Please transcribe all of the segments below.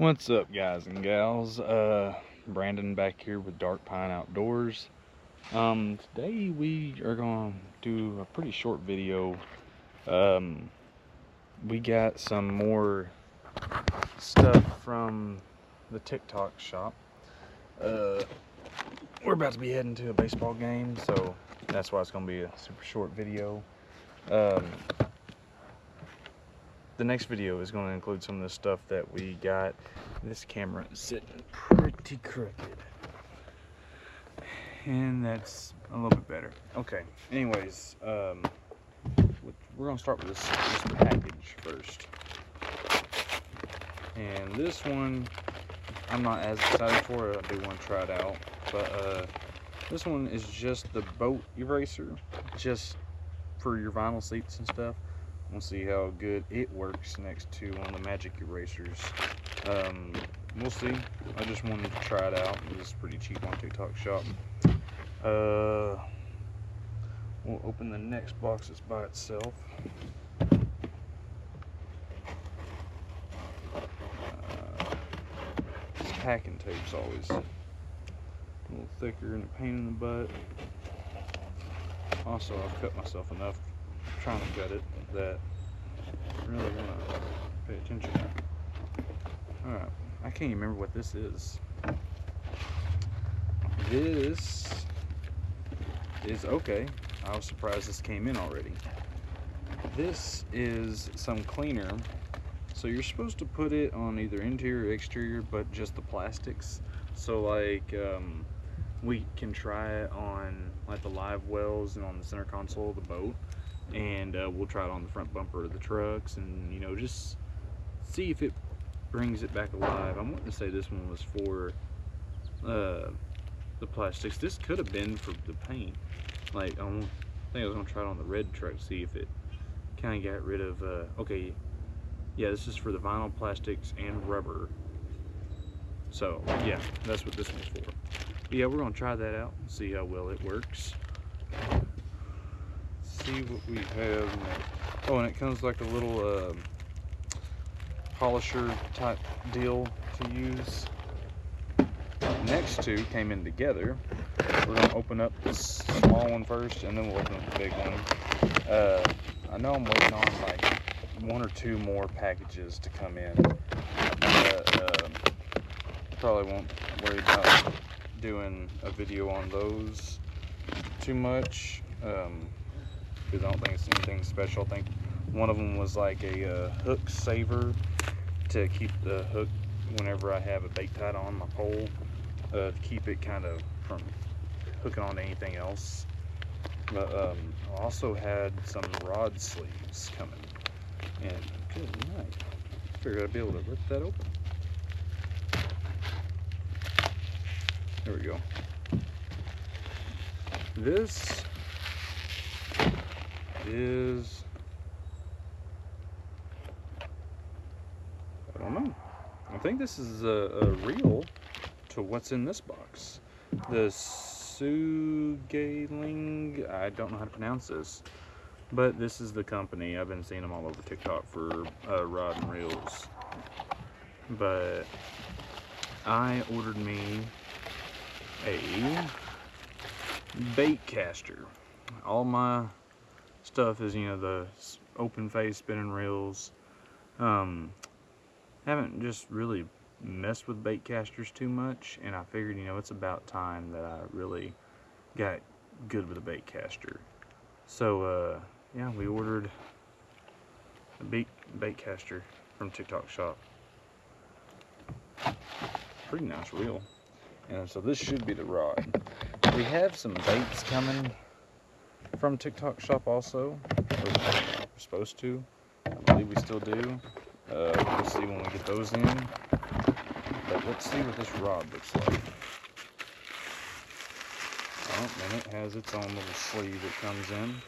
What's up, guys and gals? Brandon back here with Dark Pine Outdoors. Today we are going to do a pretty short video. We got some more stuff from the TikTok shop. We're about to be heading to a baseball game, so that's why it's going to be a super short video. The next video is going to include some of the stuff that we got. This camera is sitting pretty crooked, and that's a little bit better. Okay, anyways, we're going to start with this package first. And this one, I'm not as excited for it. I do want to try it out. But this one is just the boat eraser, just for your vinyl seats and stuff. We'll see how good it works next to one of the magic erasers. We'll see. I just wanted to try it out. It was pretty cheap on TikTok shop. We'll open the next box that's by itself. This packing tape's always a little thicker and a pain in the butt. Also, I've cut myself enough trying to gut it that I really want to pay attention. Alright, I can't even remember what this is. This is okay. I was surprised this came in already. This is some cleaner. So you're supposed to put it on either interior or exterior, but just the plastics. So like we can try it on like the live wells and on the center console of the boat. And we'll try it on the front bumper of the trucks, and you know, just see if it brings it back alive. I'm wanting to say this one was for the plastics. This could have been for the paint. Like I think I was gonna try it on the red truck, see if it kind of got rid of. Okay, yeah, this is for the vinyl, plastics, and rubber. So yeah, that's what this one's for. But yeah, we're gonna try that out and see how well it works. See what we have next. Oh, and it comes like a little polisher type deal to use. Next two came in together. We're going to open up the small one first, and then we'll open up the big one. I know I'm waiting on like one or two more packages to come in. Probably won't worry about doing a video on those too much. Because I don't think it's anything special. I think one of them was like a hook saver to keep the hook whenever I have a bait tied on my pole, to keep it kind of from hooking on to anything else. But I also had some rod sleeves coming, and good night. Figured I'd be able to rip that open. There we go. This is, I don't know. I think this is a reel to what's in this box. The Sugaling, I don't know how to pronounce this, but this is the company. I've been seeing them all over TikTok for rod and reels. But I ordered me a bait caster. All my stuff is, you know, the open face spinning reels. Haven't just really messed with bait casters too much, and I figured, you know, it's about time that I really got good with a bait caster. So yeah, we ordered a bait caster from TikTok shop. Pretty nice reel. And so this should be the rod. We have some baits coming from TikTok shop also. We're supposed to. I believe we still do. We'll see when we get those in. But let's see what this rod looks like. Oh, and it has its own little sleeve that comes in.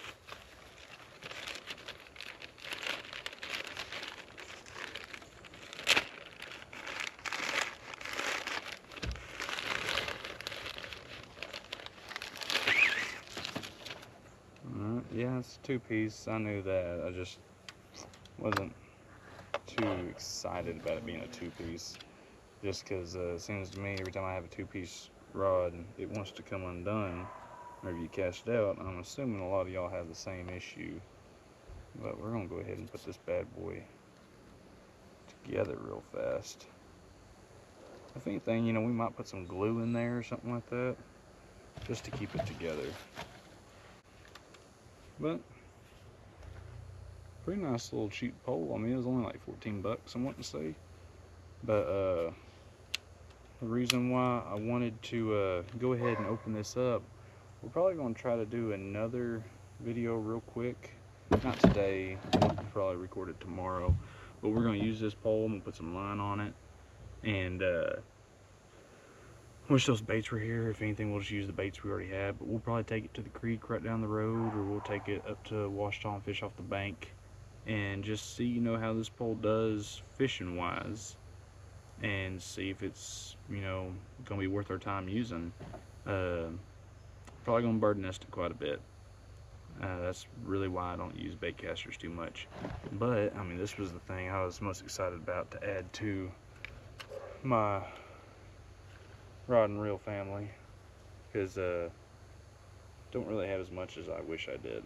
Yeah, it's a two-piece. I knew that. I just wasn't too excited about it being a two-piece. just because it seems to me every time I have a two-piece rod, it wants to come undone whenever you cast it out. I'm assuming a lot of y'all have the same issue, but we're going to go ahead and put this bad boy together real fast. If anything, you know, we might put some glue in there or something like that, just to keep it together. But pretty nice little cheap pole. I mean, it was only like 14 bucks, I want to say. But the reason why I wanted to go ahead and open this up, we're probably going to try to do another video real quick. Not today, we'll probably record it tomorrow. But we're going to use this pole, I'm going to put some line on it. And wish those baits were here. If anything, we'll just use the baits we already have. But we'll probably take it to the creek right down the road, or we'll take it up to Washita and fish off the bank. And just see, you know, how this pole does fishing wise. And see if it's, you know, going to be worth our time using. Probably going to bird nest it quite a bit. That's really why I don't use bait casters too much. But, I mean, this was the thing I was most excited about to add to my rod and reel family, because don't really have as much as I wish I did.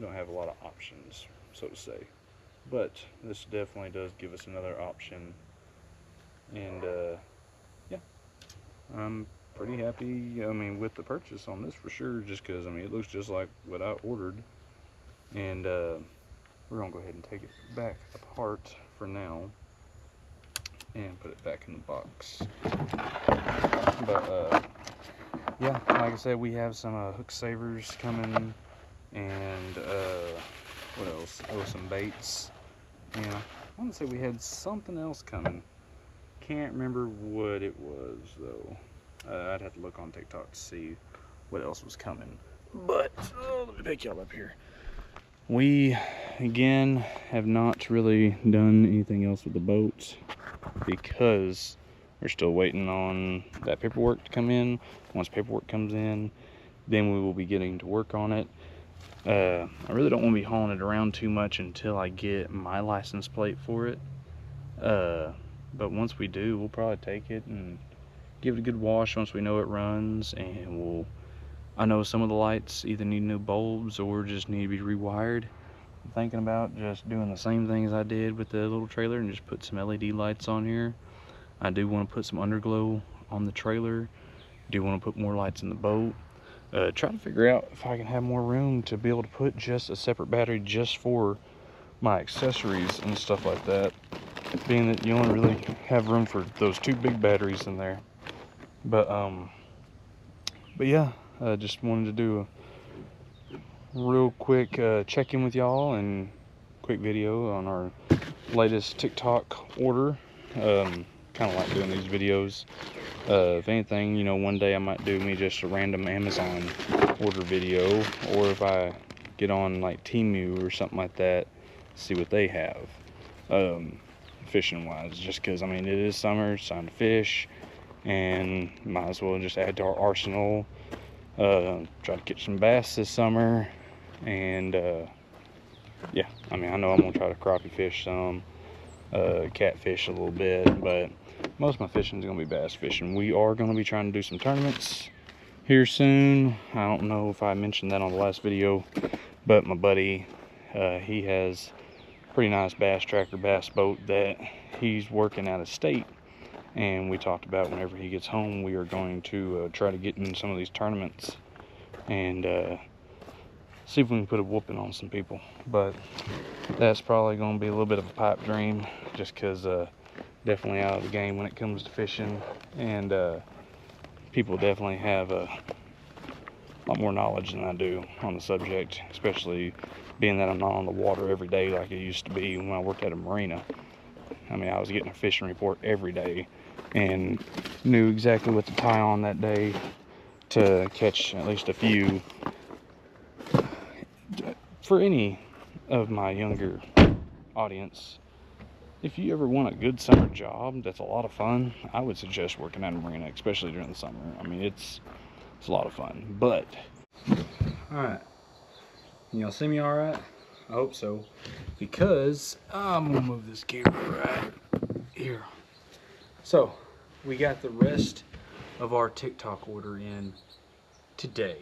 Don't have a lot of options, so to say, but this definitely does give us another option. And yeah, I'm pretty happy, I mean, with the purchase on this for sure, just because, I mean, it looks just like what I ordered. And we're gonna go ahead and take it back apart for now and put it back in the box. But yeah, like I said, we have some hook savers coming, and what else? Oh, some baits. And I want to say we had something else coming. Can't remember what it was though. I'd have to look on TikTok to see what else was coming. But let me pick y'all up here. We again have not really done anything else with the boats because we're still waiting on that paperwork to come in. Once paperwork comes in, then we will be getting to work on it. I really don't want to be hauling it around too much until I get my license plate for it. But once we do, we'll probably take it and give it a good wash once we know it runs. And I know some of the lights either need new bulbs or just need to be rewired. I'm thinking about just doing the same thing as I did with the little trailer and just put some LED lights on here. I do want to put some underglow on the trailer. Do want to put more lights in the boat. Try to figure out if I can have more room to be able to put just a separate battery just for my accessories and stuff like that. Being that you only really have room for those two big batteries in there. But yeah, I just wanted to do a real quick check-in with y'all and quick video on our latest TikTok order. Kind of like doing these videos. If anything, you know, one day I might do me just a random Amazon order video, or if I get on like Temu or something like that, see what they have fishing wise, just because I mean it is summer, it's time to fish, and might as well just add to our arsenal. Try to catch some bass this summer. And yeah, I mean, I know I'm gonna try to crappie fish some, catfish a little bit, but most of my fishing is gonna be bass fishing. We are gonna be trying to do some tournaments here soon. I don't know if I mentioned that on the last video, but my buddy, he has a pretty nice bass tracker bass boat that he's working out of state, and we talked about whenever he gets home we are going to try to get in some of these tournaments and see if we can put a whooping on some people. But that's probably going to be a little bit of a pipe dream, just because definitely out of the game when it comes to fishing, and people definitely have a lot more knowledge than I do on the subject, especially being that I'm not on the water every day like it used to be when I worked at a marina. I mean, I was getting a fishing report every day and knew exactly what to tie on that day to catch at least a few. For any of my younger audience, if you ever want a good summer job that's a lot of fun, I would suggest working at a marina, especially during the summer. I mean, it's a lot of fun. But alright, y'all see me alright? I hope so, because I'm gonna move this camera right here. So we got the rest of our TikTok order in today.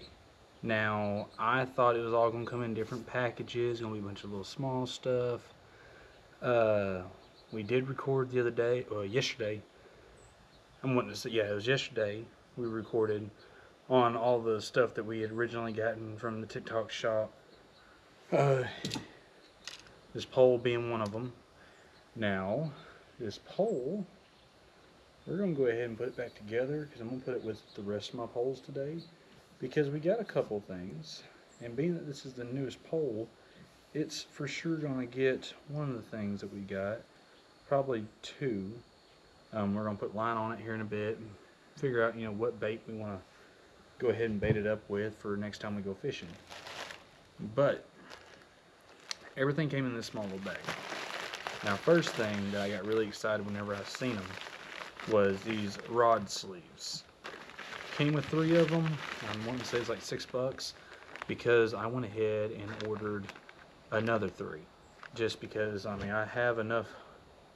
Now, I thought it was all going to come in different packages, going to be a bunch of little small stuff. We did record the other day, or yesterday. I'm wanting to say, yeah, it was yesterday. We recorded on all the stuff that we had originally gotten from the TikTok shop. This pole being one of them. Now, this pole, we're going to go ahead and put it back together because I'm going to put it with the rest of my poles today because we got a couple things. And being that this is the newest pole, it's for sure going to get one of the things that we got, probably two. We're going to put line on it here in a bit and figure out, what bait we want to go ahead and bait it up with for next time we go fishing. But everything came in this small little bag. Now, first thing that I got really excited whenever I seen them was these rod sleeves. Came with 3 of them. I'm wanting to say it's like $6 because I went ahead and ordered another 3. Just because, I have enough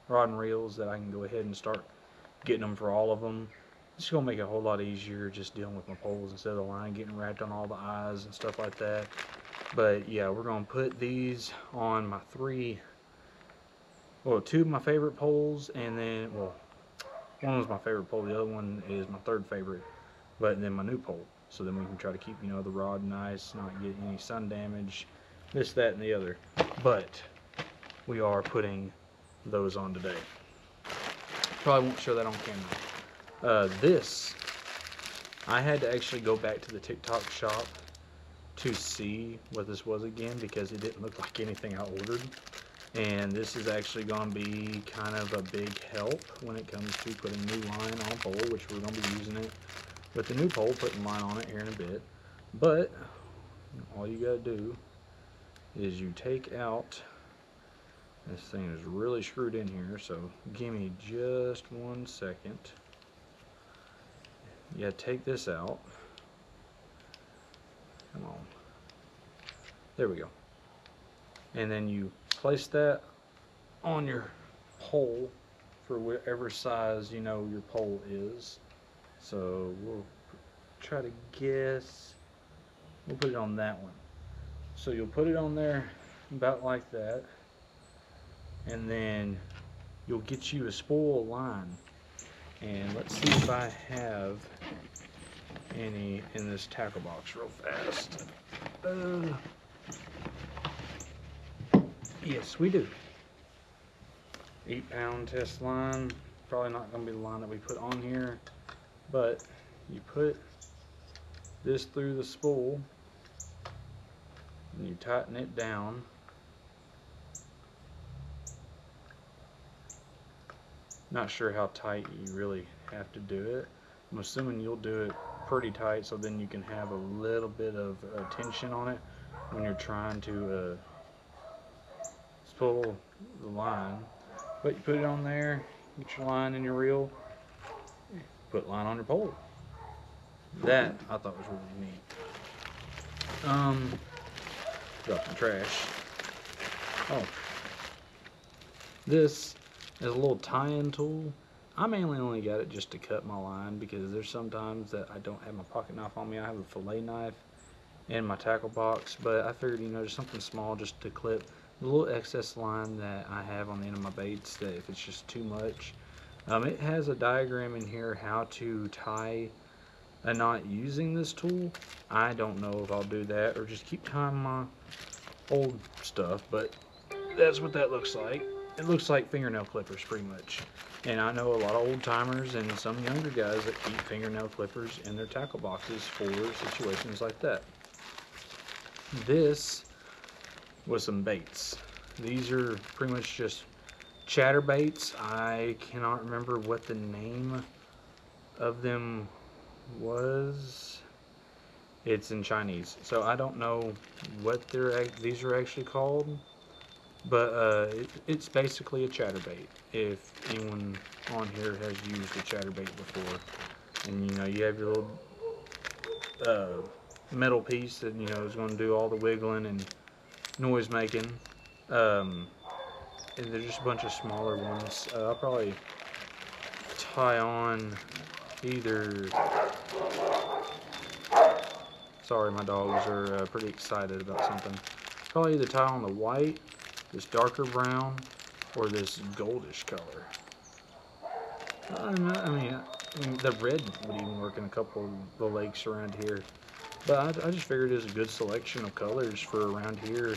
rod and reels that I can go ahead and start getting them for all of them. It's going to make it a whole lot easier just dealing with my poles instead of the line getting wrapped on all the eyes and stuff like that. But yeah, we're going to put these on my 2 of my favorite poles, and then, one was my favorite pole, the other one is my 3rd favorite, but then my new pole. So then we can try to keep, the rod nice, not get any sun damage, this, that, and the other. But we are putting those on today. Probably won't show that on camera. This, I had to actually go back to the TikTok shop to see what this was again because it didn't look like anything I ordered. And this is actually going to be kind of a big help when it comes to putting new line on a pole, which we're going to be using it with the new pole, putting line on it here in a bit. But all you got to do is you take out, this thing is really screwed in here, so give me just 1 second. You got to take this out. Come on. There we go. And then you place that on your pole for whatever size your pole is. So we'll try to guess, we'll put it on that one. So you'll put it on there about like that, and then you'll get you a spool of line. And let's see if I have any in this tackle box real fast. Yes, we do. 8-pound test line. Probably not going to be the line that we put on here, but you put this through the spool and you tighten it down. Not sure how tight you really have to do it. I'm assuming you'll do it pretty tight so then you can have a little bit of tension on it when you're trying to spool the line. But you put it on there, get your line in your reel, put line on your pole. That I thought was really neat. Dropped the trash. Oh, this is a little tie-in tool. I mainly only got it just to cut my line because there's sometimes that I don't have my pocket knife on me. I have a fillet knife in my tackle box, but I figured, just something small just to clip the little excess line that I have on the end of my baits, that if it's just too much. It has a diagram in here how to tie a knot using this tool. I don't know if I'll do that or just keep tying my old stuff, but that's what that looks like. It looks like fingernail clippers pretty much. And I know a lot of old timers and some younger guys that keep fingernail clippers in their tackle boxes for situations like that. This was some baits. These are pretty much just chatter baits. I cannot remember what the name of them was. It's in Chinese, so I don't know what these are actually called, but it's basically a chatterbait. If anyone on here has used a chatterbait before, and you have your little metal piece that is going to do all the wiggling and noise making, and they're just a bunch of smaller ones. I'll probably tie on either, sorry, my dogs are pretty excited about something. Probably either tie on the white, this darker brown, or this goldish color. I mean, the red would even work in a couple of the lakes around here. But I just figured it was a good selection of colors for around here.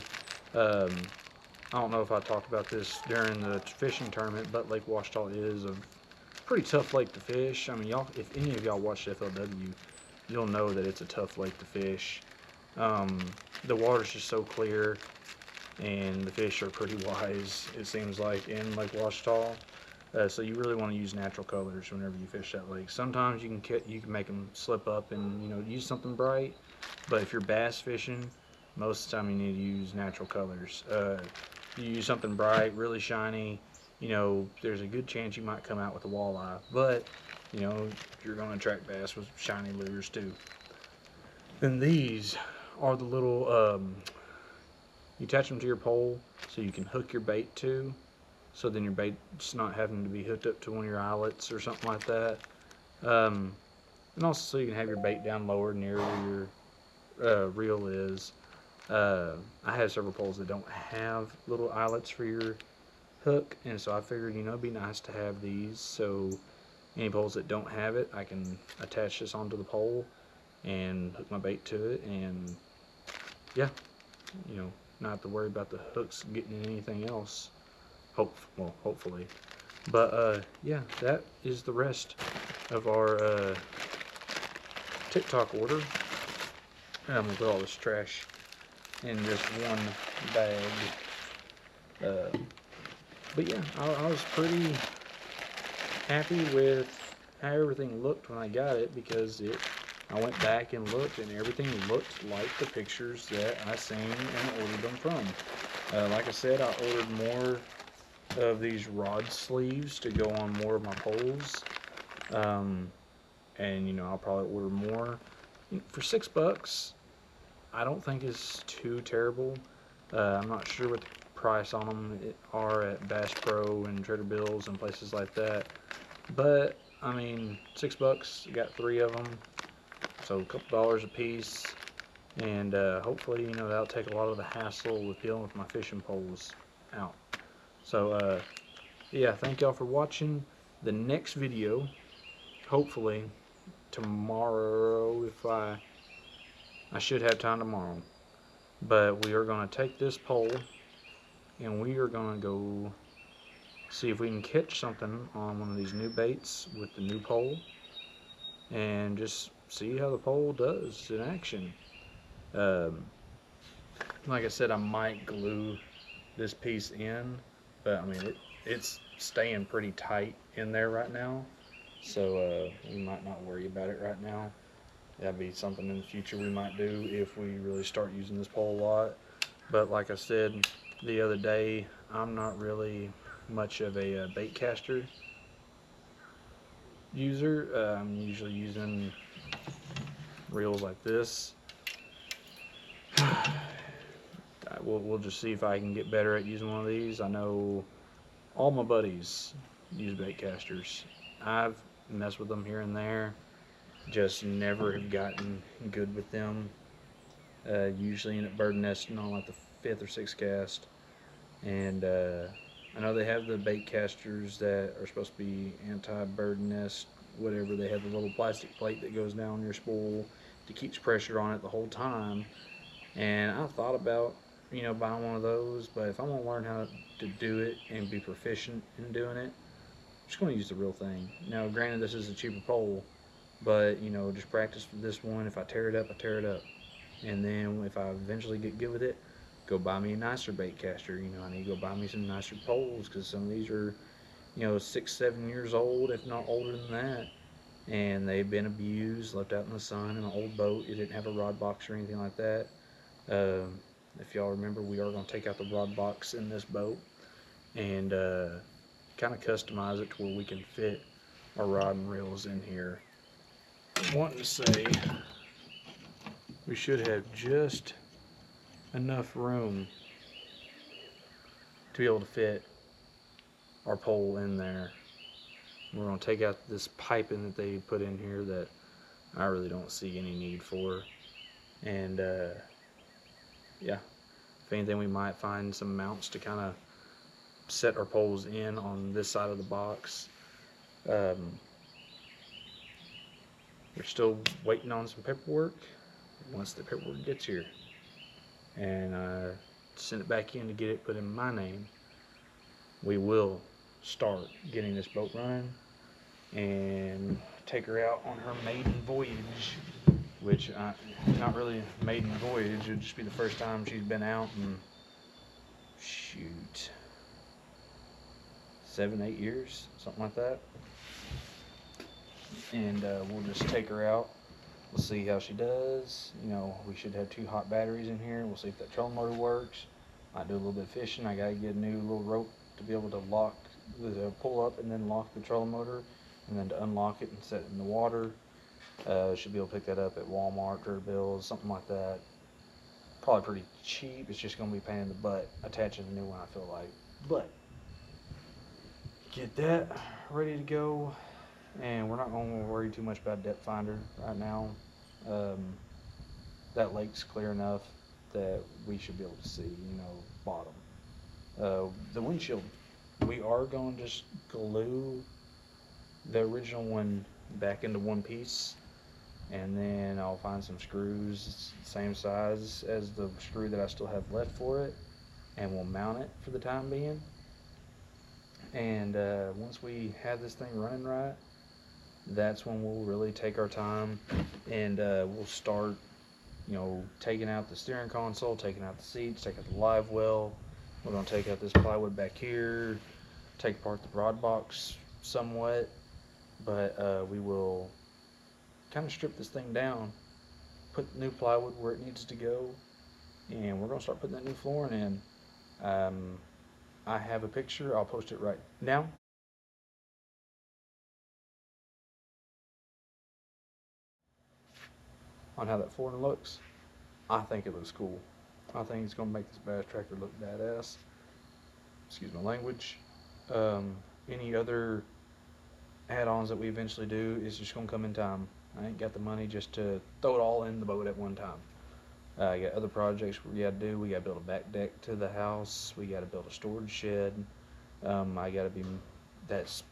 Um, I don't know if I talked about this during the fishing tournament, but Lake Washita is a pretty tough lake to fish. I mean, y'all, if any of y'all watched FLW, you'll know that it's a tough lake to fish. Um, the water's just so clear, and the fish are pretty wise, it seems like, in Lake Washita. So you really want to use natural colors whenever you fish that lake. Sometimes you can make them slip up and use something bright, but if you're bass fishing, most of the time you need to use natural colors. You use something bright, really shiny, there's a good chance you might come out with a walleye, but you're going to attract bass with shiny lures too. Then these are the little you attach them to your pole so you can hook your bait to. So then your bait's not having to be hooked up to one of your eyelets or something like that. And also so you can have your bait down lower near where your reel is. I have several poles that don't have little eyelets for your hook, and so I figured, it'd be nice to have these. So any poles that don't have it, I can attach this onto the pole and hook my bait to it, and yeah, not have to worry about the hooks getting in anything else. Hopefully. But yeah, that is the rest of our TikTok order. And I'm gonna put all this trash in just one bag. But yeah, I was pretty happy with how everything looked when I got it, because I went back and looked, and everything looked like the pictures that I seen and ordered them from. Like I said, I ordered more of these rod sleeves to go on more of my poles, and I'll probably order more. For $6, I don't think it's too terrible. I'm not sure what the price on them are at Bass Pro and Trader Bill's and places like that, but I mean, $6, got 3 of them, so a couple dollars a piece, and hopefully that'll take a lot of the hassle with dealing with my fishing poles out. So yeah, thank y'all for watching. The next video, hopefully tomorrow, if I should have time tomorrow, but we are going to take this pole and we are going to go see if we can catch something on one of these new baits with the new pole, and just see how the pole does in action. Like I said, I might glue this piece in, but I mean it's staying pretty tight in there right now, so we might not worry about it right now. That'd be something in the future we might do if we really start using this pole a lot. But like I said the other day, I'm not really much of a bait caster user. I'm usually using reels like this. We'll just see if I can get better at using one of these. I know all my buddies use bait casters. I've messed with them here and there, just never have gotten good with them. Usually end up bird nesting on like the 5th or 6th cast. And I know they have the bait casters that are supposed to be anti-bird nest, whatever. They have the little plastic plate that goes down your spool to keep pressure on it the whole time. And I thought about buying one of those, but if I want to learn how to do it and be proficient in doing it, I'm just going to use the real thing. Now, granted, this is a cheaper pole, but just practice with this one. If I tear it up, I tear it up, and then if I eventually get good with it, go buy me a nicer bait caster. I need to go buy me some nicer poles, because some of these are 6-7 years old, if not older than that, and they've been abused, left out in the sun in an old boat. It didn't have a rod box or anything like that. If y'all remember, we are going to take out the rod box in this boat and kind of customize it to where we can fit our rod and reels in here. I'm wanting to say we should have just enough room to be able to fit our pole in there. We're going to take out this piping that they put in here that I really don't see any need for. And yeah, if anything, we might find some mounts to kind of set our poles in on this side of the box. We're still waiting on some paperwork. Once the paperwork gets here and send it back in to get it put in my name, we will start getting this boat running and take her out on her maiden voyage, which not really a maiden voyage. It'll just be the first time she's been out in, shoot, 7-8 years, something like that. And we'll just take her out. We'll see how she does. You know, we should have 2 hot batteries in here. We'll see if that trolling motor works. Might do a little bit of fishing. I gotta get a new little rope to be able to pull up and then lock the trolling motor, and then to unlock it and set it in the water. Should be able to pick that up at Walmart, Dirt Bills, something like that. Probably pretty cheap. It's just gonna be a pain in the butt attaching a new one, I feel like. But get that ready to go, and we're not gonna worry too much about depth finder right now. That lake's clear enough that we should be able to see, you know, bottom. The windshield, we are going to just glue the original one back into one piece, and then I'll find some screws same size as the screw that I still have left for it, and we'll mount it for the time being. And once we have this thing running right, that's when we'll really take our time, and we'll start, you know, taking out the steering console, taking out the seats, taking out the live well. We're going to take out this plywood back here, take apart the rod box somewhat, but we will kind of strip this thing down, put the new plywood where it needs to go, and we're going to start putting that new flooring in. I have a picture. I'll post it right now. On how that flooring looks. I think it looks cool. I think it's going to make this bass tractor look badass. Excuse my language. Any other add-ons that we eventually do is just going to come in time. I ain't got the money just to throw it all in the boat at one time. I got other projects we got to do. We got to build a back deck to the house. We got to build a storage shed. I got to be, there's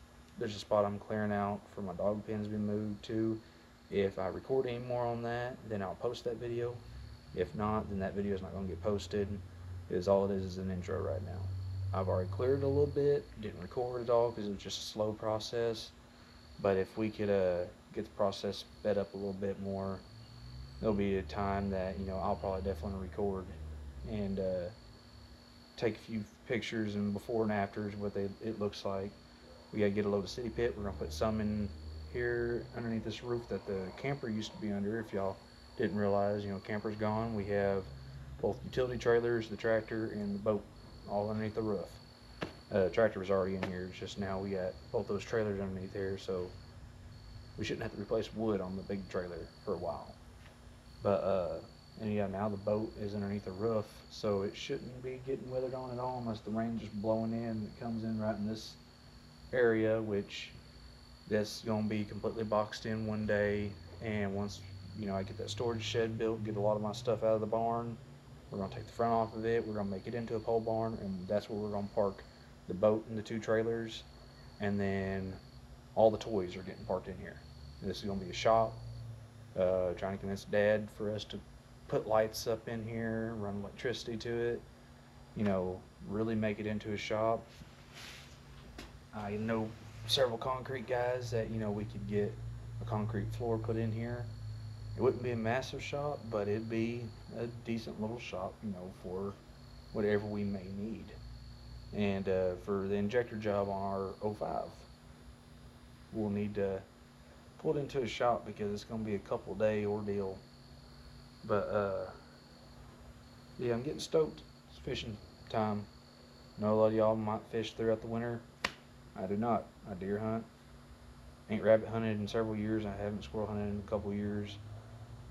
a spot I'm clearing out for my dog pens to be moved to. If I record any more on that, then I'll post that video. If not, then that video is not going to get posted, because all it is an intro right now. I've already cleared it a little bit, didn't record it all because it was just a slow process. But if we could get the process sped up a little bit more, there'll be a time that, you know, I'll probably definitely record and take a few pictures and before and afters what it looks like. We got to get a load of city pit. We're going to put some in here underneath this roof that the camper used to be under. If y'all didn't realize, you know, camper's gone. We have both utility trailers, the tractor, and the boat all underneath the roof. Tractor was already in here. It's just now we got both those trailers underneath here, so we shouldn't have to replace wood on the big trailer for a while. But and yeah, now the boat is underneath the roof, so it shouldn't be getting weathered on at all unless the rain just blowing in. It comes in right in this area, which that's gonna be completely boxed in one day. And once, you know, I get that storage shed built, get a lot of my stuff out of the barn, we're gonna take the front off of it. We're gonna make it into a pole barn, and that's where we're gonna park the boat and the 2 trailers, and then all the toys are getting parked in here. And this is gonna be a shop. Trying to convince Dad for us to put lights up in here, run electricity to it, you know, really make it into a shop. I know several concrete guys that, you know, we could get a concrete floor put in here. It wouldn't be a massive shop, but it'd be a decent little shop, you know, for whatever we may need. And for the injector job on our 05, we'll need to pull it into a shop because it's going to be a couple day ordeal. But yeah, I'm getting stoked. It's fishing time. I know a lot of y'all might fish throughout the winter. I do not. I deer hunt. Ain't rabbit hunted in several years. I haven't squirrel hunted in a couple years.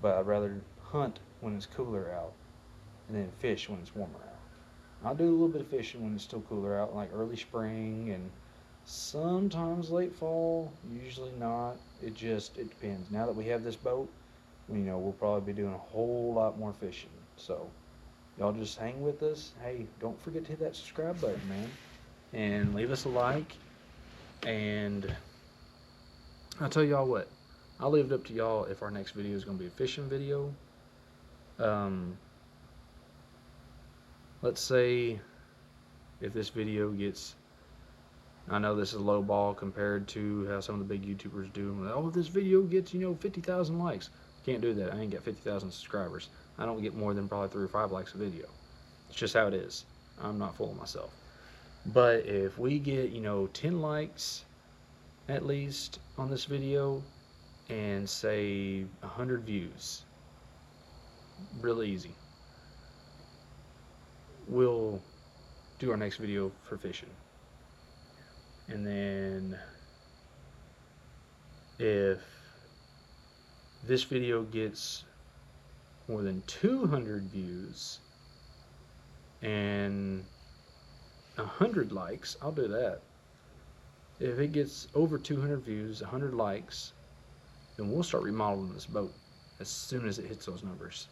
But I'd rather hunt when it's cooler out and then fish when it's warmer out. I'll do a little bit of fishing when it's still cooler out, like early spring and Sometimes late fall, usually not. It depends. Now that we have this boat, we'll probably be doing a whole lot more fishing. So y'all just hang with us. Hey, don't forget to hit that subscribe button, man, and leave us a like. And I'll tell y'all what, I'll leave it up to y'all if our next video is going to be a fishing video. Let's say if this video gets, I know this is low ball compared to how some of the big YouTubers do. Oh, this video gets 50,000 likes. Can't do that. I ain't got 50,000 subscribers. I don't get more than probably 3 or 5 likes a video. It's just how it is. I'm not fooling myself. But if we get 10 likes at least on this video and say 100 views, real easy, we'll do our next video for fishing. And then if this video gets more than 200 views and 100 likes, I'll do that. If it gets over 200 views, 100 likes, then we'll start remodeling this boat as soon as it hits those numbers.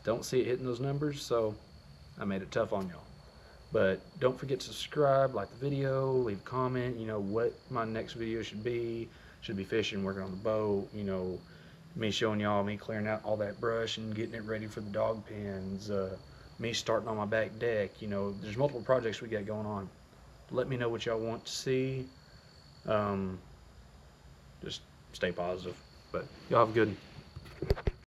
Don't see it hitting those numbers, so I made it tough on y'all. But don't forget to subscribe, like the video, leave a comment, what my next video should be. Should be fishing, working on the boat, me showing y'all, me clearing out all that brush and getting it ready for the dog pens, me starting on my back deck. There's multiple projects we got going on. Let me know what y'all want to see. Just stay positive. But y'all have a good one.